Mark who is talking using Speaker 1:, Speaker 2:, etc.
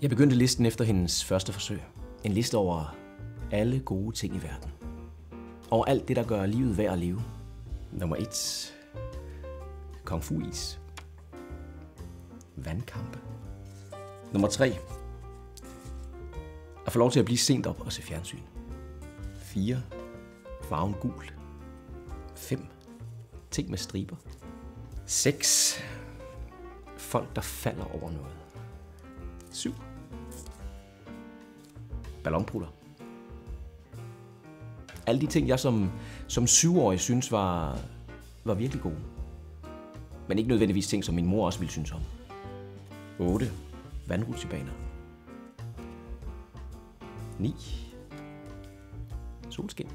Speaker 1: Jeg begyndte listen efter hendes første forsøg. En liste over alle gode ting i verden. Over alt det, der gør livet værd at leve. Nummer 1. Kung Fu-is. Vandkampe. Nummer 3. At få lov til at blive sent op og se fjernsyn. 4. Farven gul. 5. Ting med striber. 6. Folk, der falder over noget. 7. Ballonprutter. Alle de ting, jeg som 7-årig synes var virkelig gode. Men ikke nødvendigvis ting, som min mor også ville synes om. 8. Vandrutsjebaner. 9. Solskin.